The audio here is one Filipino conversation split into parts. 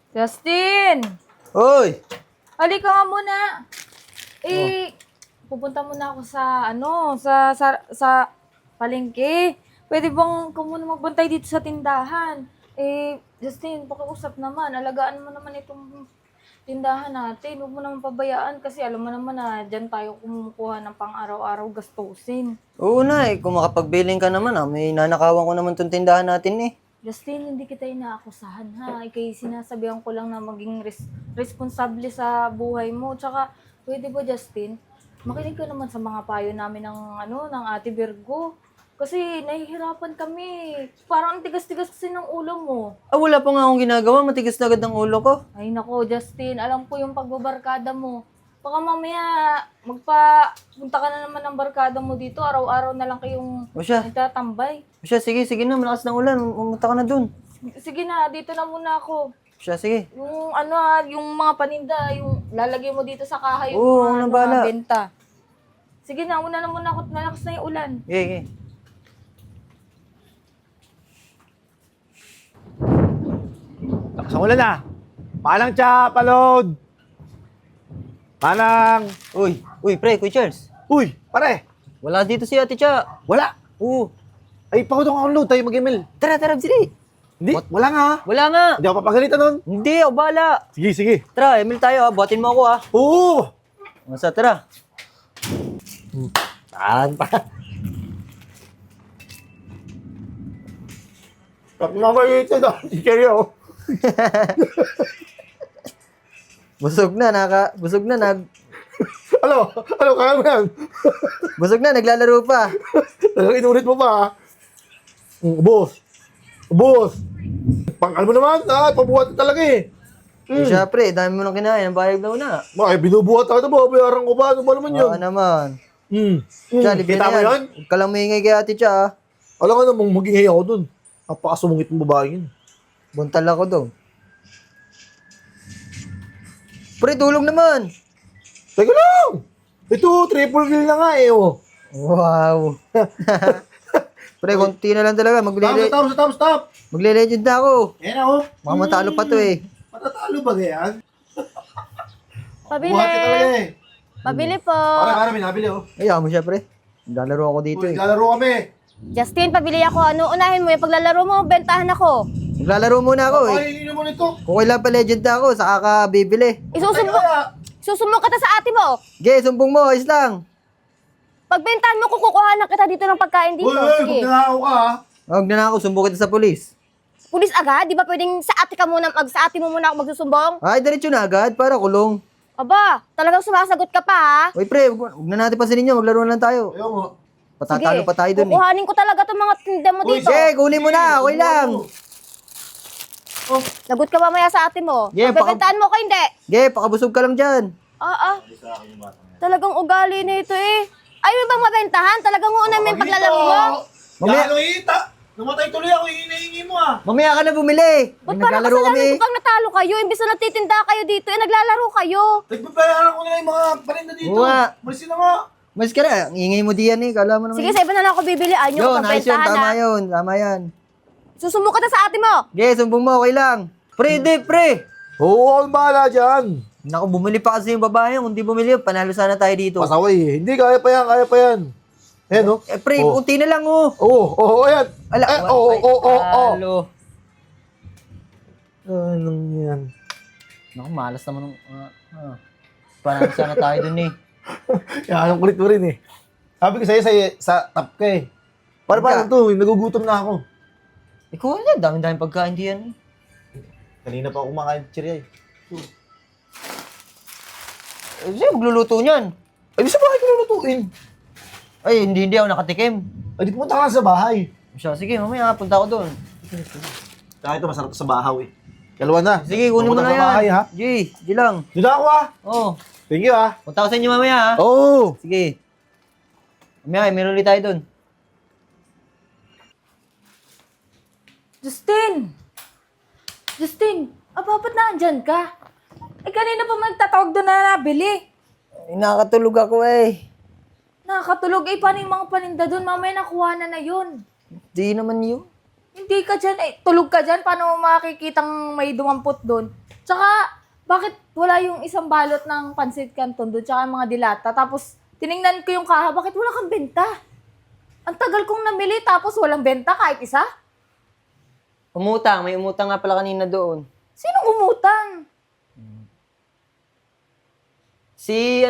Justin! Hoy! Halika nga muna. Pupunta muna ako sa palengke. Pwede bang ikaw muna magbantay dito sa tindahan? Justin, pakiusap naman. Alagaan mo naman itong tindahan natin. Huwag mo naman pabayaan kasi alam mo naman na dyan tayo kumukuha ng pang-araw-araw gastusin. Oo na kung makapagbiling ka naman may nanakawan ko naman tong tindahan natin Justin, hindi kita inaakusahan ha. Kaya sinasabihan ko lang na maging responsable sa buhay mo. Tsaka, pwede ba Justin, makinig ka naman sa mga payo namin ng Ate Virgo. Kasi nahihirapan kami. Parang ang tigas-tigas kasi ng ulo mo. Wala pa nga akong ginagawa, matigas na agad ang ulo ko. Ay nako, Justin, alam ko yung pagbabarkada mo. Baka mamaya punta ka na naman ng barkada mo dito. Araw-araw na lang kayong O siya, nagtatambay. sige na, malakas ng ulan, pumunta ka na dun. Sige na, dito na muna ako. O siya, sige. Yung mga paninda, yung lalagay mo dito sa kahay, yung Oo, mga, nang bahala. benta. Sige na, una na muna ako, malakas na yung ulan. Okay. Lakas ang ulan na. Palang tsa, palod. Palang. Uy, pre, Kuya Charles. Uy, pare. Wala dito si Ate Cha. Wala. Oo. Ay, pakodong ako load. Tayo mag-email. Tara, sige. Hindi, wala nga. Wala nga. Hindi ako papagalitan nun. Hindi, ako bahala. Sige, sige. Tara, Emil tayo buhatin mo ako Oo. Masa, tara. Saan pa? Pag namalitan na, si Cherry, oh. Busog na, Kaya mo yan. busog na, naglalaro pa. Talagang inulit mo pa, ha? Ubos. Pangkal mo naman, pabuhat talaga eh. Siya, pre, dami mo nang kinain, ang bayag daw na. Ay, binubuhat ako, babayaran ko ba? Ano ba naman yun? Oo naman. Siya, Siya, libre kita na mo yan. yun? Huwag ka lang maingay kay Ate Cha, Alam ka namang magingay ako dun. Napakasumungit ng babae yun. Buntal ako daw. Pre, tulong naman. Teka lang! Ito, triple kill na nga eh, oh. Wow. Pre, konti na lang talaga. Stop! Magle-legend na ako. Ayan na, oh. Mga matalo pa to eh. Matatalo ba ganyan? Pabili! Buhat ka talaga eh. Pabili po! Para, may nabili, oh. Ayaw mo siya, pre. Naglalaro ako dito Uy, eh. lalaro kami. Justin, pabili ako. Unahin mo yung paglalaro mo, bentahan ako. Naglalaro muna ako eh. Ay, mo nito. Kung kailan pa legend na ako, saka ka bibili. Isusumbong kita sa ate mo. Ge, sumbong mo, ayos lang. Pagbentahan mo, kukuha na kita dito ng pagkain dito. Sige. Magnanakaw ka, ha? Huwag na ako, sumbong kita sa polis. Pulis agad? Di ba pwedeng sa ate mo muna ako magsusumbong? Ay, diretso na agad, para kulong. Aba, talagang sumasagot ka pa ha? Uy, pre, huwag na natin pansinin yun, maglaro na lang tayo. Ayaw mo. Patatalo pa tayo dun eh. Kukuhanin ko talaga itong mga tinda mo dito. Ge, kunin mo na, okay lang. Lagot ka mamaya sa ate mo. Yeah, Pagbebentahan mo ko hindi. Ge, pakabusog ka lang dyan. Talagang ugali na ito eh. Ayaw mo bang mabentahan? Talagang una mo yung paglalaro mo? Mamaya- Ano ita? Namatay tuloy ako, hinihingi mo, ah. Mamaya ka na bumili. Ba't parang Naglalaro kasalanan kami. ko pag natalo kayo? Imbis na nagtitinda kayo dito, naglalaro kayo. Nagbabayaran ko na yung mga parinda dito. Oo nga. Malisin na nga. Mas ka na, ang ingay mo diyan eh. Kala mo naman. Sige, sa iba na lang ako bibili. Ayaw nyo Yun, nice yun, pagbentahan tama ha. yun, tama yan. Susumbong ka na sa ate mo. Ge, sumbong mo, okay lang. Pre, di, pre. Oo, ako bahala dyan. Naku, bumili pa kasi yung babae. Kung di bumili, panalo sana tayo dito. Pasaway eh. Hindi, kaya pa yan. Ayan, no? Eh, pre, Oh. unti na lang, oh. Oo, ayan. Ala, Oo. Talo. Anong yan? Naku, malas naman. Panalo sana tayo dun eh. Yan, ang kulit mo rin eh. Sabi ko sa'yo, sa top ka eh. Paano to? Nagugutom na ako. Ikaw na, dami-dami pagkain diyan eh. Kanina pa ako kumakain ng chirya eh. Eh, sino magluluto niyan? Ay, di sa bahay ko lulutuin. Ay, hindi ako nakatikim. Ay, di pumunta ka lang sa bahay. Siya, sige, mamaya punta ako doon. Kaya ito, masarap to sa bahaw eh. Dalawa na. Sige, kunin mo Pumunta na sa bahay, yan. ha? Di lang. Doon na ako, ha? Oh, Thank you, ha? punta ako sa inyo mamaya, ha? Oo. Sige. Mamaya, meron ulit tayo doon. Justin, ba't naandyan ka? Eh, kanina pa magtatawag doon na nabili. Ay, nakakatulog ako eh. Nakakatulog. Eh, paano yung mga paninda doon? Mamaya nakuha na yun. Di naman yun. Hindi ka dyan. Eh, tulog ka dyan. Paano mo makikitang may dumampot doon? Tsaka, bakit wala yung isang balot ng pansit canton doon, tsaka yung mga dilata, tapos tiningnan ko yung kaha, bakit wala kang benta? Ang tagal kong namili, tapos walang benta kahit isa? Umutang, may umutang nga pala kanina doon. Sinong umutang? Si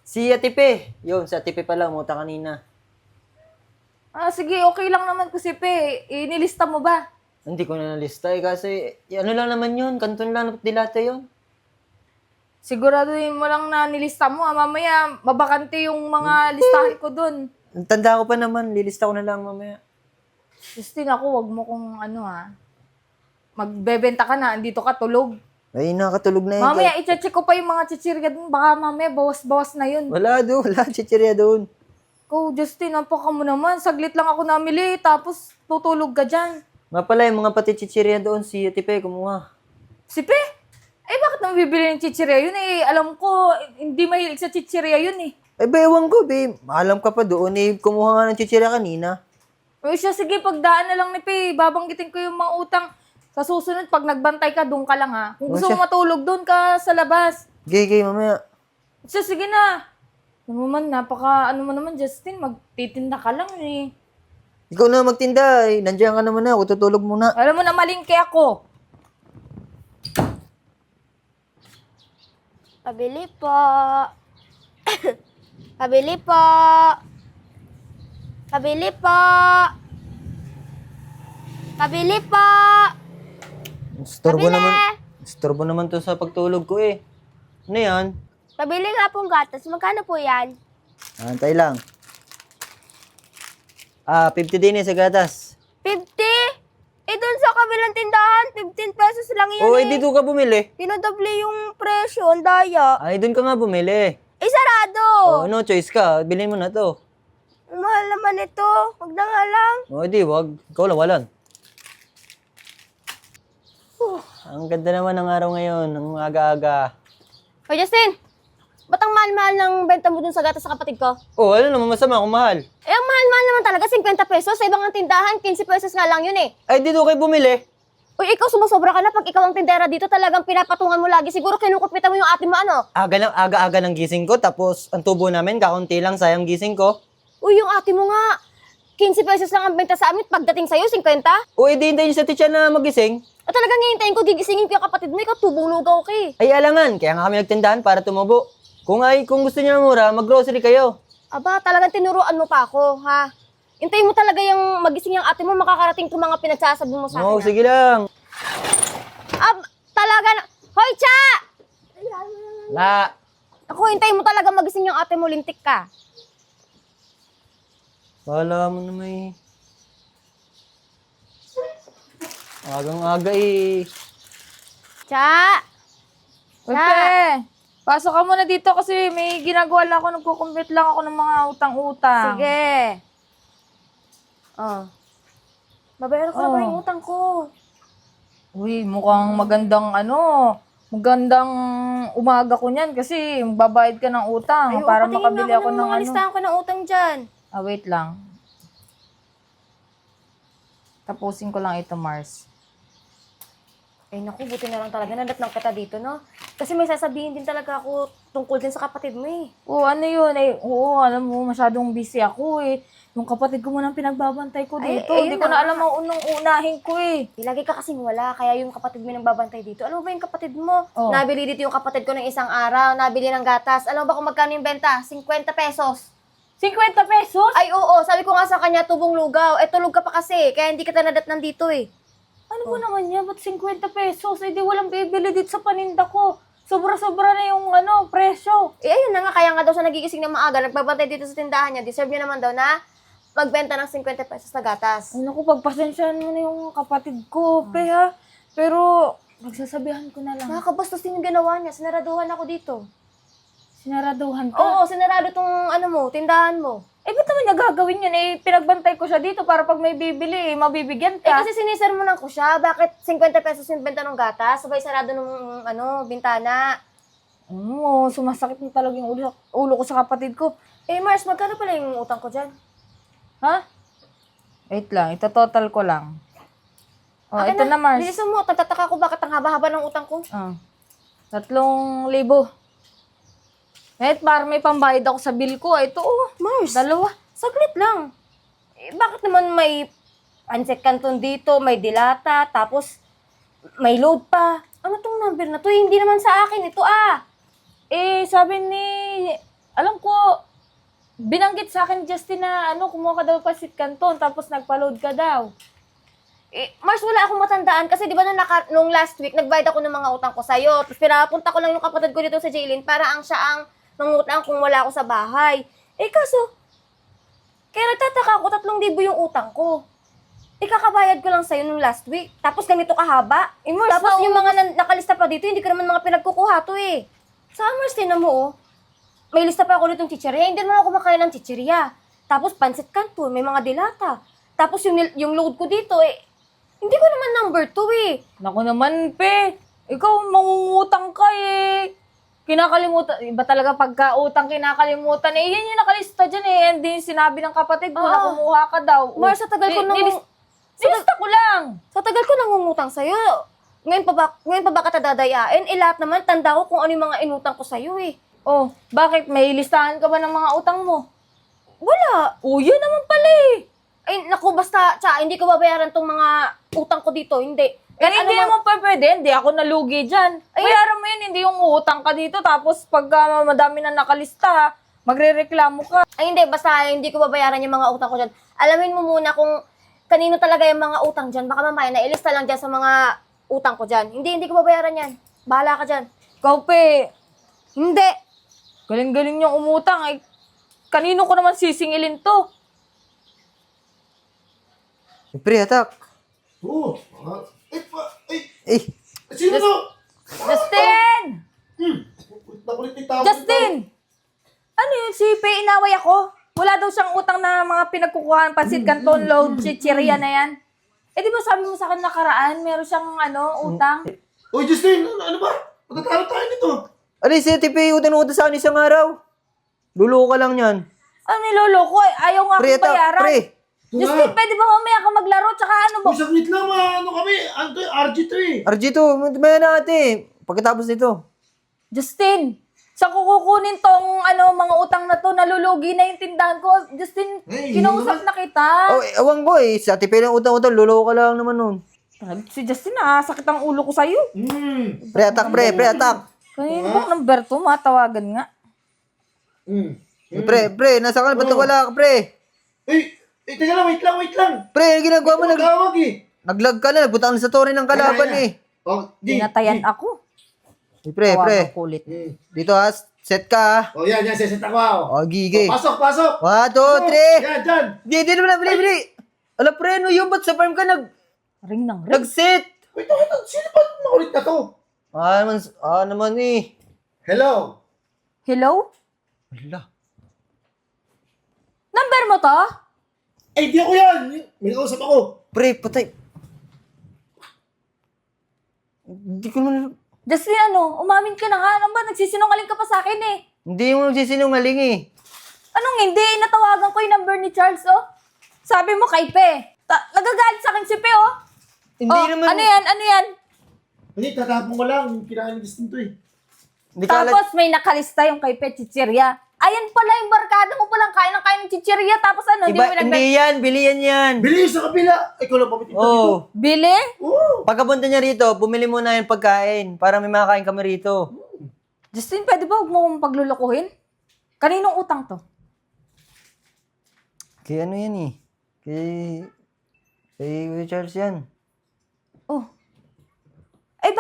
si Atipe. Yun, si Atipe pala umutang kanina. Ah, sige, okay lang naman ko si Pe. Inilista mo ba? Hindi ko na nalista kasi ano lang naman yun, kanton lang ng dilata yun. Siguraduhin mo lang na nilista mo. Mamaya, mabakante yung mga listahan ko dun. Tanda ko pa naman, lilista ko na lang mamaya. Justin, ako, wag mo kung magbebenta ka na, andito ka, tulog. Ay, nakatulog na yun. Mamaya, i-check ko pa yung mga chichirya dun. Baka mamaya, bawas-bawas na yun. Wala doon, wala chichirya doon. Ko, Justin, napaka mo naman. Saglit lang ako namili, tapos tutulog ka dyan. Nga pala, yung mga pati chichirya doon, si Atipe kumuha. Si Pe? Eh, bakit naman bibili ng chichirya yun eh? Alam ko, hindi mahilig sa chichirya yun eh. Ay, ewan ko, babe. Alam ka pa doon, kumuha nga ng chichirya kanina. O siya, sige, pagdaan na lang ni Pe. Babanggitin ko yung mga utang. Sa susunod, pag nagbantay ka, doon ka lang ha. Kung gusto mo matulog, doon ka sa labas. Gay, mamaya. Siya, sige na. Ano mo naman, Justin, magtitinda ka lang eh. Ikaw na magtinda, nandiyan ka naman na, ako tutulog muna. Alam mo na, malingke ako. Pabili po. Pabili po. Pabili po. Pabili po. Istorbo naman to sa pagtulog ko eh. Ano yan? Pabili nga pong gatas. Magkano po yan? Antay lang. 50 din sa gatas. 50? Eh, dun sa kabilang tindahan, 15 pesos lang yan Oo, eh. dito ka bumili. Dinodoble yung presyo, ang daya. Ay, doon ka nga bumili. Eh, sarado. No choice ka. Bilhin mo na to. Ang mahal naman ito. Huwag na nga lang. Di, wag. Ikaw lang, walan. Ang ganda naman ng araw ngayon, ang aga-aga. Hoy, Justin! Ba't ang mahal-mahal ng benta mo dun sa gatas sa kapatid ko? Ano naman masama kung mahal? Eh, ang mahal-mahal naman talaga, 50 pesos. Sa ibang tindahan, 15 pesos nga lang yun eh. Ay, dito kayo bumili. Uy, ikaw sumusobra ka na. Pag ikaw ang tindera dito, talagang pinapatungan mo lagi. Siguro kinukupitan mo yung ate mo, ano? Aga-aga ng gising ko, tapos ang tubo namin, kaunti lang, sayang gising ko. Uy, yung ate mo nga. 15 pesos lang ang benta sa amin. Pagdating sa'yo, 50. Di hintayin sa teacher na magising. O talagang hintayin ko, gigisingin ko yung kapatid mo. Ikaw, tubong lugaw ka eh. Ay, alangan. Kaya nga kami nagtindahan para tumubo. Kung gusto niyo mura, mag-grocery kayo. Aba, talagang tinuruan mo pa ako, ha? Hintayin mo talaga yung magising yung ate mo, makakarating kung mga pinagsasabi mo sa akin. Oo, sige lang. Talaga na... Hoy, Cha! La. Ako, hintayin mo talaga magising yung ate mo, lintik ka. Bahala mo na may... Agang-aga eh. Cha! Uy, Pe, pasok ka muna dito kasi may ginagawa lang ako. Nagkukumpit lang ako ng mga utang-utang. Sige. Oh. Babayaran ko na ba yung utang ko? Uy, mukhang magandang umaga ko niyan kasi babayad ka ng utang para makabili ako ng mga listahan ko ng utang dyan. Wait lang. Tapusin ko lang ito, Mars. Ay naku, buti na lang talaga nadatnang kita dito, no? Kasi may sasabihin din talaga ako tungkol din sa kapatid mo eh. Ano yun? Alam mo, masyadong busy ako eh. Yung kapatid ko muna pagbabantay ko dito. ayun Hindi ko na na alam ang unang unahin ko eh. Lagi ka kasing wala, kaya yung kapatid mo nang babantay dito. Alam mo ba yung kapatid mo? Oh. Nabili dito yung kapatid ko ng isang araw, nabili ng gatas. Alam mo ba kung magkano yung benta? 50 pesos. 50 pesos? Ay oo, sabi ko nga sa kanya, tubong lugaw. Eh tulog ka pa kasi, kaya hindi kita nadatnan dito eh. Ano ba naman yan? Ba't 50 pesos? Eh di walang bibili dito sa paninda ko. Sobra-sobra na yung presyo. Eh ayun na nga, kaya nga daw siya nagigising ng maaga, nagbabantay dito sa tindahan niya. Deserve niya naman daw na magbenta ng 50 pesos na gatas. Ay naku, pagpasensyahan mo na yung kapatid ko, Pe ha. Pero, magsasabihan ko na lang. Nakakabastos din yung ginawa niya, sinaraduhan ako dito. Sinaraduhan ka? Oo, sinarado tong tindahan mo. Eh, ba't naman niya gagawin yun? Eh, pinagbantay ko siya dito para pag may bibili, mabibigyan Eh ka. kasi sinisermonan ko siya, bakit 50 pesos yung benta ng gatas, sabay sarado ng bintana. Sumasakit na talaga yung ulo ko sa kapatid ko. Eh Mars, magkano pala yung utang ko dyan? Ha? Wait lang, ito total ko lang. Oh, ito na, Mars. Lilisan mo. Tagtataka ko bakit ang haba-haba ng utang ko. 3,000. Kahit para may pambayad ako sa bill ko. Ito, Mars, 2. saglit lang. Eh, bakit naman may pancit canton dito, may dilata, tapos may load pa? Ano tong number na to? Eh, hindi naman sa akin ito Sabi ni, alam ko, binanggit sa akin, Justin, na kumuha ka daw pasit kanton, tapos nagpa-load ka daw. Mars, wala akong matandaan kasi di ba nung last week, nagbayad ako ng mga utang ko sa'yo. Tapos pinapunta ko lang yung kapatid ko dito sa Jaylin para siya ang mangutang kung wala ako sa bahay. Kaso, kaya nagtataka ako, 3,000 yung utang ko. Kakabayad ko lang sa'yo nung last week. Tapos ganito kahaba. Mars, Tapos yung mga nakalista pa dito, hindi ko naman mga pinagkukuha to Sa Mars, tinan mo may lista pa ako ditong chichirya. Hindi naman ako kumakain ng chichirya. Tapos pancit canton, may mga dilata. Tapos yung load ko dito, hindi ko naman number 2 Naku naman, pe. Ikaw, mangungutang ka Kinakalimutan. Iba talaga pagka-utang kinakalimutan. Yan yung nakalista dyan And din sinabi ng kapatid ko na kumuha ka daw. Mars, sa tagal ko Nilista ko lang. Sa tagal ko nangungutang sa'yo. Ngayon pa ba kita dadayain? Lahat naman, tanda ko kung ano yung mga inutang ko sa'yo Oh, bakit? May listahan ka ba ng mga utang mo? Wala. Yun naman pala Naku, basta, hindi ko babayaran tong mga utang ko dito. Hindi. Hindi naman pa pwede. Hindi ako nalugi dyan. Bayaran mo yun, hindi yung utang ka dito. Tapos pagka madami na nakalista, magre-reklamo ka. Hindi. Basta hindi ko babayaran yung mga utang ko dyan. Alamin mo muna kung kanino talaga yung mga utang dyan. Baka mamaya na ilista lang dyan sa mga utang ko dyan. Hindi ko babayaran yan. Bahala ka dyan. Ikaw, pe. Hindi. Galing-galing niyang umutang. Kanino ko naman sisingilin to? Pre, atak. Oo. Eh, Sino to? Justin! Nakulit ni tao. Justin! Ano yun? Si Pe, inaway ako? Wala daw siyang utang na mga pinagkukuhaan, pansit canton, load, chichirya na yan. Di ba sabi mo sa akin nakaraan, meron siyang utang? Uy, Justin, ano ba? Magkatalo tayo nito. alis si Tipe, utang-utang sa akin isang araw. Luluko ka lang yan. Ano niloloko? Ayaw nga Pre, akong atak, bayaran. pre. Justin, pwede ba mamaya ka maglaro? Tsaka ano ba? Uy, saglit lang, ano kami? Ano to, RG to RG2, maya natin. Pagkatapos nito. Justin, sa kukunin tong mga utang na to, nalulugi na yung tindahan ko. Justin, Hey, kinausap na kita. Oh, awang boy, sa Tipe lang utang-utang, luluko ka lang naman nun. Si Justin, sakit ang ulo ko sa'yo. Pre, atak, pre, atak. Kanino bang number to? Matawagan nga. Pre, nasa ka, ba't wala ka, pre? Teka lang, wait lang. Pre, ang ginagawa mo, Magkawag naglag ka na, nagbutang sa story ng kalaban Oh, Dinatayan ako. Pre, Tawagan kulit. dito set ka Oh, yan, seset ako. Oh, gigi. Pasok. 1, 2, 3. Yan, dyan. Di naman, bili. Ala, pre, no yun, ba't sa farm ka Ring ng ring. nag-set? Wait, sino ba makulit na to? Naman Hello? Hello? Ala. Number mo to? Di ako yan. May kausap ako. Pre, patay. Hindi ko naman, Justin, umamin ka na nga. Ano ba? Nagsisinungaling ka pa sa akin hindi mo nagsisinungaling Anong hindi? Natawagan ko yung number ni Charles, Sabi mo kay Pe. Nagagalit sa akin si Pe, Hindi naman. Ano yan? Hindi, tatapon ko lang. Kinain Justin to Hindi ka Tapos may nakalista yung kay Pe chichirya. Ayan pala yung barkada mo palang kain ng chichirya. Tapos hindi mo Hindi yan, bilihan yan. Bili sa kabila. Ikaw lang pamitin dito. Oh. Bili? Oo. Pagkapunta niya rito, bumili muna yung pagkain para may makakain kami rito. Justin, pwede ba huwag mo akong paglulukuhin? Kaninong utang to? Kaya ano yan Kay Charles yan.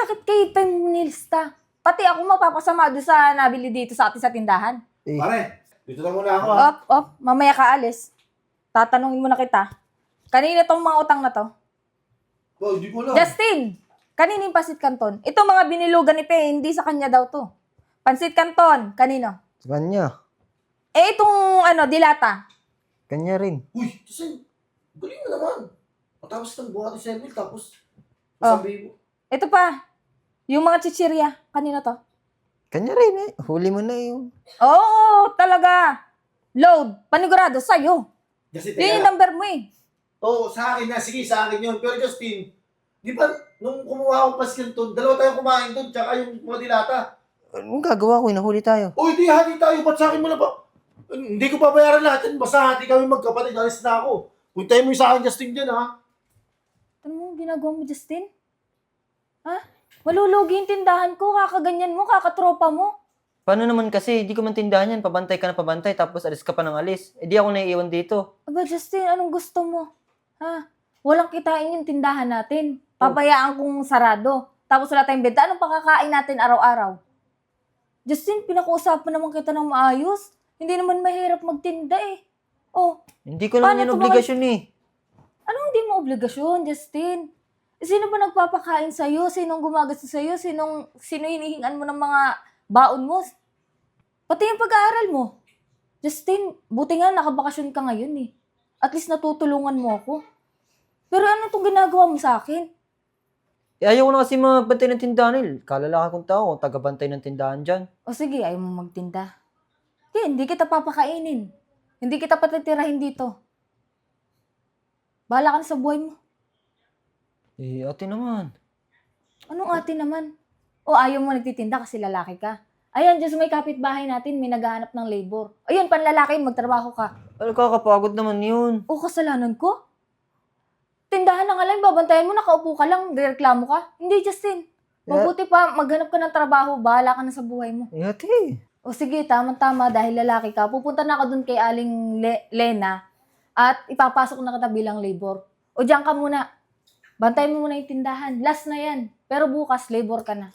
Bakit kay Pe mo nilista? Pati ako mapapasama doon sa nabili dito sa atin sa tindahan. Pare, dito na muna ako. Mamaya ka alis. Tatanungin muna kita. Kanina tong mga utang na to? Hindi ko lang. Justin! Kanina yung pansit canton. Ito mga binilugan ni Pe, hindi sa kanya daw to. Pansit canton, kanino? Sa kanya. Itong dilata. Kanya rin. Uy, Justin, galing na naman. Matapos ng buhat ni Semil, tapos Oh. sabi mo. Ito pa. Yung mga chichirya, kanino to? Kanya rin Huli mo na yung... Oo, talaga. Load, panigurado, sa'yo. Justin, Yun yung number mo Oo, sa akin na. Sige, sa akin yun. Pero Justin, Di ba, nung kumuha akong paskil doon, dalawa tayong kumain doon, tsaka yung mga dilata. Anong gagawa ko? Nahuli tayo. Uy, di hati tayo. Ba't sa akin mo na ba? Hindi ko babayaran lahat yan. Basta hati kami magkapatid. Alis na ako. Puntayin mo yung sa akin, Justin, dyan, ha? Ano mo ginagawa mo, Justin? Ha? Malulugi yung tindahan ko, kakaganyan mo, kakatropa mo. Paano naman kasi? Di ko man tindahan yan. Pabantay ka na pabantay, tapos alis ka pa ng alis. Eh di ako naiiwan dito. Aba, Justin, anong gusto mo? Ha? Walang kitain yung tindahan natin. Papayaan kong sarado. Tapos wala tayong benta. Anong pakakain natin araw-araw? Justin, pinag-uusapan naman kita ng maayos. Hindi naman mahirap magtinda eh. Oh, Hindi ko naman Paano yan to obligasyon eh. anong hindi mo obligasyon, Justin? Sino ba nagpapakain sa'yo? Sinong gumagastos sa'yo? Sino hinihingan mo ng mga baon mo? Pati yung pag-aaral mo. Justin, buti nga nakabakasyon ka ngayon eh. At least natutulungan mo ako. Pero ano itong ginagawa mo sa akin? Eh, ayaw ko na kasi magbantay ng tindahan eh. Kalalaki kong tao kung tagabantay ng tindahan dyan. O sige, ayaw mo magtinda. Okay, hindi kita papakainin. Hindi kita patitirahin dito. Bahala ka na sa buhay mo. Eh, ate naman. Anong ate naman? O ayaw mo nagtitinda kasi lalaki ka. Ayan, dyan sa may kapitbahay natin, may naghahanap ng labor. Ayun, panlalaki, magtrabaho ka. Ano, kakapagod naman yun. O, kasalanan ko? Tindahan na nga lang, babantayan mo, nakaupo ka lang, direklamo ka. Hindi, Justin. Mabuti pa, maghanap ka ng trabaho, bahala ka na sa buhay mo. Eh, ate. O sige, tama-tama, dahil lalaki ka, pupunta na ako dun kay Aling Lena at ipapasok na kita bilang labor. O diyan ka muna. Bantayan mo muna yung tindahan. Last na yan. Pero bukas, labor ka na.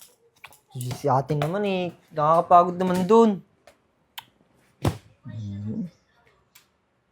Si ate naman eh. Nakakapagod naman dun.